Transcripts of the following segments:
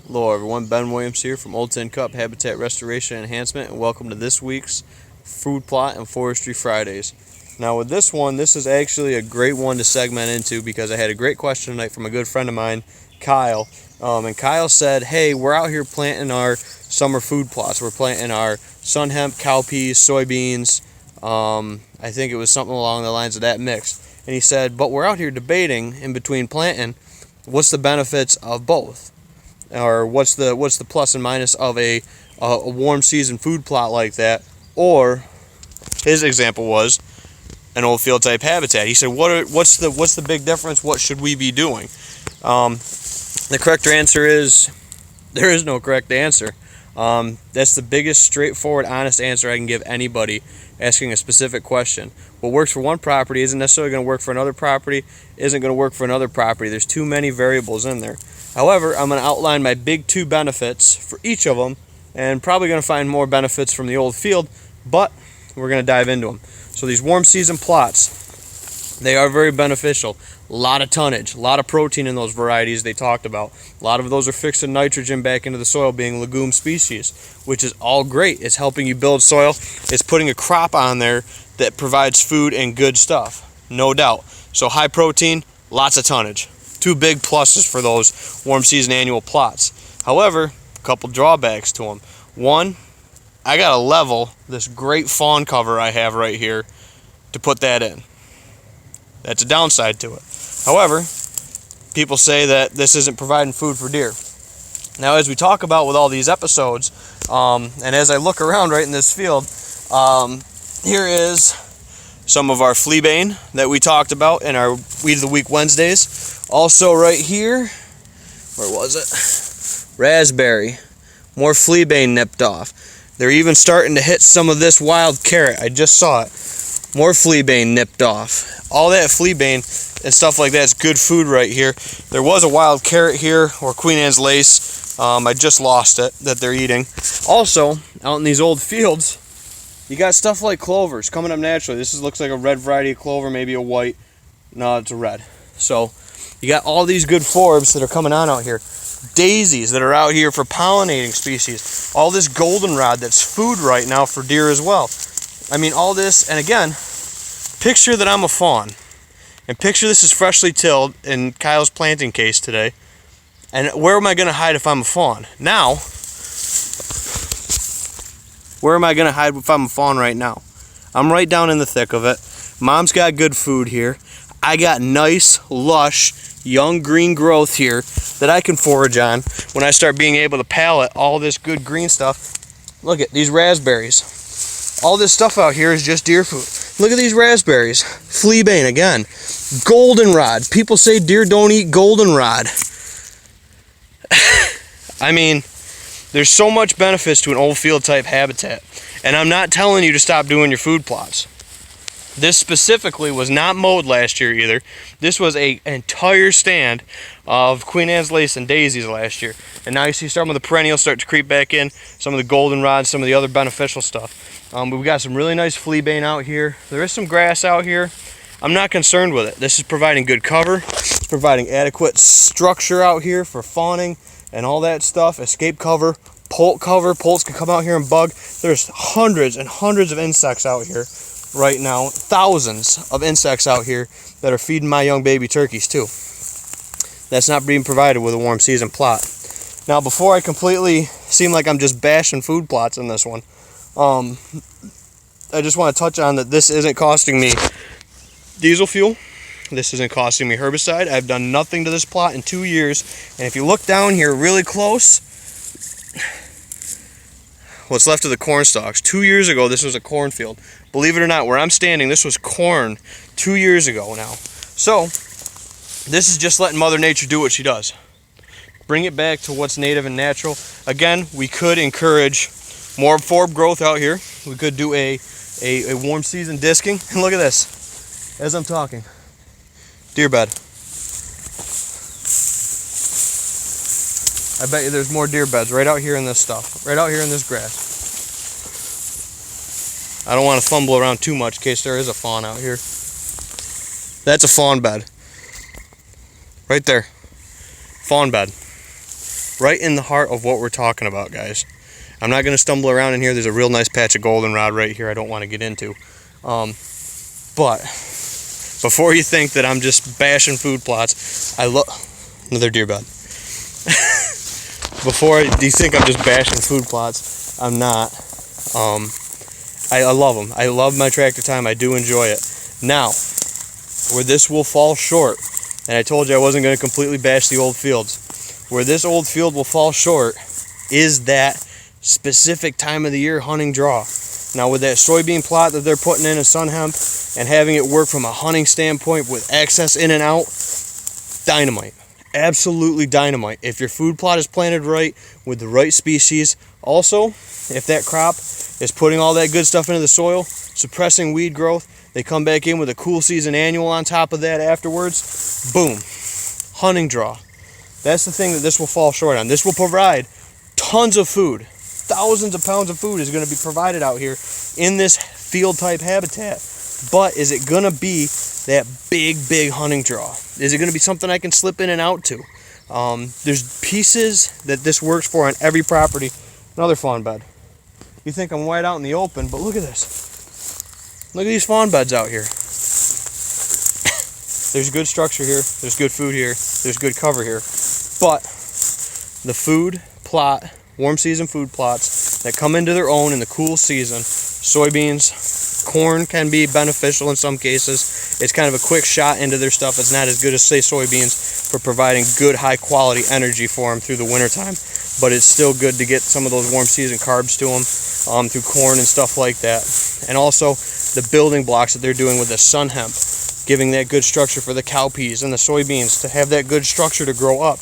Hello everyone, Ben Williams here from Old Tin Cup Habitat Restoration Enhancement, and welcome to this week's Food Plot and Forestry Fridays. Now with this one, this is actually a great one to segment into because I had a great question tonight from a good friend of mine, Kyle. And Kyle said, hey, we're out here planting our summer food plots. We're planting our sun hemp, cowpeas, soybeans. I think it was something along the lines of that mix. And he said, but we're out here debating in between planting, what's the benefits of both? Or what's the plus and minus of a warm season food plot like that? Or his example was an old field type habitat. He said, what's the big difference? What should we be doing? The correct answer is there is no correct answer. That's the biggest straightforward, honest answer I can give anybody asking a specific question. What works for one property isn't necessarily going to work for another property, isn't going to work for another property. There's too many variables in there. However, I'm going to outline my big two benefits for each of them, and probably going to find more benefits from the old field, but we're going to dive into them. So these warm season plots, they are very beneficial. A lot of tonnage, a lot of protein in those varieties they talked about. A lot of those are fixing nitrogen back into the soil, being legume species, which is all great. It's helping you build soil. It's putting a crop on there that provides food and good stuff, no doubt. So high protein, lots of tonnage. Two big pluses for those warm season annual plots. However, a couple drawbacks to them. One, I got to level this great fawn cover I have right here to put that in. That's a downside to it. However, people say that this isn't providing food for deer. Now, as we talk about with all these episodes, and as I look around right in this field, here is some of our fleabane that we talked about in our Weed of the Week Wednesdays. Also right here, where was it? Raspberry. More fleabane nipped off. They're even starting to hit some of this wild carrot. I just saw it. More fleabane nipped off. All that fleabane and stuff like that is good food right here. There was a wild carrot here, or Queen Anne's lace. I just lost it, that they're eating. Also, out in these old fields, you got stuff like clovers coming up naturally. This looks like a red variety of clover, maybe a white. No, it's a red. So you got all these good forbs that are coming on out here. Daisies that are out here for pollinating species. All this goldenrod that's food right now for deer as well. I mean, all this, and again, picture that I'm a fawn. And picture this is freshly tilled in Kyle's planting case today. And where am I going to hide if I'm a fawn? Now, where am I going to hide if I'm a fawn right now? I'm right down in the thick of it. Mom's got good food here. I got nice, lush, young green growth here that I can forage on when I start being able to pallet all this good green stuff. Look at these raspberries. All this stuff out here is just deer food. Look at these raspberries. Fleabane again. Goldenrod. People say deer don't eat goldenrod. I mean, there's so much benefits to an old field type habitat. And I'm not telling you to stop doing your food plots. This specifically was not mowed last year either. This was an entire stand of Queen Anne's lace and daisies last year. And now you see some of the perennials start to creep back in, some of the goldenrod, some of the other beneficial stuff. But we got some really nice fleabane out here. There is some grass out here. I'm not concerned with it. This is providing good cover. It's providing adequate structure out here for fawning and all that stuff. Escape cover, poult cover. Poults can come out here and bug. There's hundreds and hundreds of insects out here right now. Thousands of insects out here that are feeding my young baby turkeys too. That's not being provided with a warm season plot. Now, before I completely seem like I'm just bashing food plots in this one, I just want to touch on that this isn't costing me diesel fuel. This isn't costing me herbicide. I've done nothing to this plot in 2 years. And if you look down here really close, what's left of the corn stalks. 2 years ago, this was a cornfield. Believe it or not, where I'm standing, this was corn 2 years ago now. So, this is just letting Mother Nature do what she does. Bring it back to what's native and natural. Again, we could encourage more forb growth out here. We could do a warm season disking. And look at this, as I'm talking. Deer bed. I bet you there's more deer beds right out here in this stuff. Right out here in this grass. I don't want to fumble around too much in case there is a fawn out here. That's a fawn bed. Right there. Fawn bed. right in the heart of what we're talking about, guys. I'm not going to stumble around in here. There's a real nice patch of goldenrod right here I don't want to get into. But before you think that I'm just bashing food plots, I love another deer bed. Before you think I'm just bashing food plots, I'm not. I love them. I love my tractor time. I do enjoy it. Now, where this will fall short, and I told you I wasn't going to completely bash the old fields, where this old field will fall short is that specific time of the year hunting draw. Now with that soybean plot that they're putting in a sun hemp and having it work from a hunting standpoint with access in and out, dynamite. Absolutely dynamite. If your food plot is planted right with the right species, also if that crop is putting all that good stuff into the soil, suppressing weed growth, they come back in with a cool season annual on top of that afterwards, boom, hunting draw. That's the thing that this will fall short on. This will provide tons of food. Thousands of pounds of food is going to be provided out here in this field type habitat. But is it going to be that big hunting draw? Is it going to be something I can slip in and out to? There's pieces that this works for on every property. Another fawn bed. You think I'm wide out in the open, but look at this. Look at these fawn beds out here. There's good structure here. There's good food here. There's good cover here. But the food plot, warm season food plots that come into their own in the cool season, soybeans, corn can be beneficial in some cases. It's kind of a quick shot into their stuff. It's not as good as, say, soybeans for providing good high quality energy for them through the wintertime, but it's still good to get some of those warm season carbs to them through corn and stuff like that. And also the building blocks that they're doing with the sun hemp, giving that good structure for the cowpeas and the soybeans to have that good structure to grow up,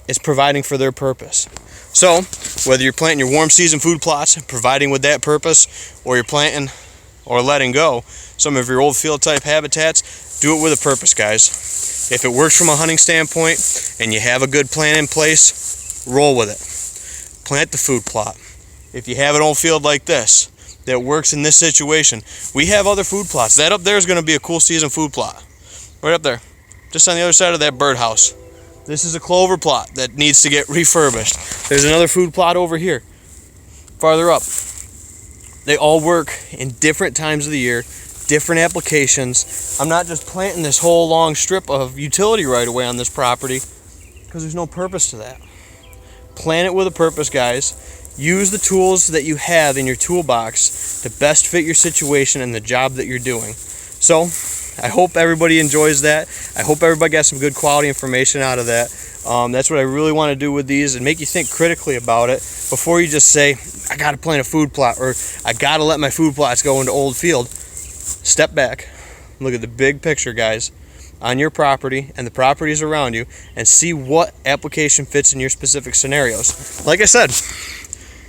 is providing for their purpose. So whether you're planting your warm season food plots, providing with that purpose, or you're planting or letting go some of your old field type habitats, do it with a purpose, guys. If it works from a hunting standpoint and you have a good plan in place, roll with it. Plant the food plot. If you have an old field like this that works in this situation, we have other food plots. That up there is going to be a cool season food plot. Right up there, just on the other side of that birdhouse. This is a clover plot that needs to get refurbished. There's another food plot over here, farther up. They all work in different times of the year, different applications. I'm not just planting this whole long strip of utility right away on this property because there's no purpose to that. Plant it with a purpose, guys. Use the tools that you have in your toolbox to best fit your situation and the job that you're doing. So I hope everybody enjoys that. I hope everybody got some good quality information out of that. That's what I really want to do with these, and make you think critically about it before you just say, I got to plant a food plot, or I got to let my food plots go into old field. Step back, look at the big picture, guys, on your property and the properties around you, and see what application fits in your specific scenarios. Like I said,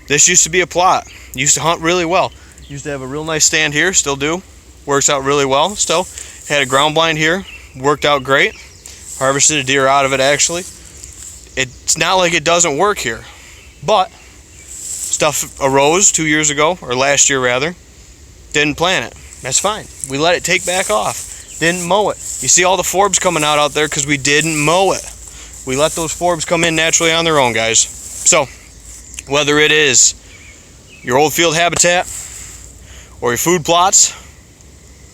this used to be a plot. Used to hunt really well. Used to have a real nice stand here, still do. Works out really well still. Had a ground blind here, worked out great. Harvested a deer out of it, actually. It's not like it doesn't work here, but stuff arose 2 years ago, or last year rather. Didn't plant it. That's fine. We let it take back off. Didn't mow it. You see all the forbs coming out there because we didn't mow it. We let those forbs come in naturally on their own, guys. So whether it is your old field habitat or your food plots,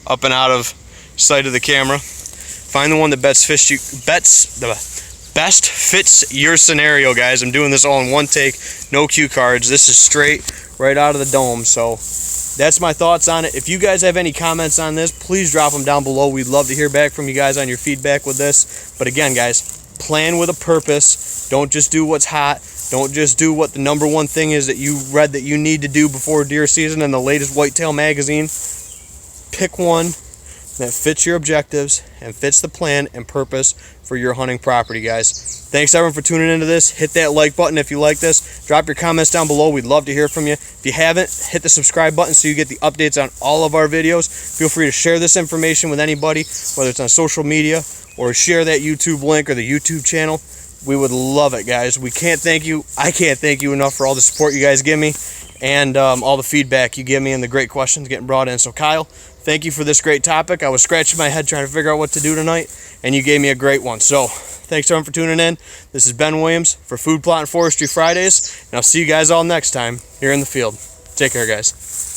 up and out of sight of the camera, find the one that best fits your scenario, guys. I'm doing this all in one take, no cue cards. This is straight right out of the dome. So that's my thoughts on it. If you guys have any comments on this, please drop them down below. We'd love to hear back from you guys on your feedback with this. But again, guys, plan with a purpose. Don't just do what's hot. Don't just do what the number one thing is that you read that you need to do before deer season in the latest Whitetail magazine. Pick one that fits your objectives and fits the plan and purpose for your hunting property, guys. Thanks everyone for tuning into this. Hit that like button if you like this. Drop your comments down below. We'd love to hear from you. If you haven't, hit the subscribe button so you get the updates on all of our videos. Feel free to share this information with anybody, whether it's on social media or share that YouTube link or the YouTube channel. We would love it, guys. We can't thank you. I can't thank you enough for all the support you guys give me and all the feedback you give me and the great questions getting brought in. So Kyle, thank you for this great topic. I was scratching my head trying to figure out what to do tonight, and you gave me a great one. So Thanks everyone for tuning in. This is Ben Williams for Food Plot and Forestry Fridays, and I'll see you guys all next time here in the field. Take care, guys.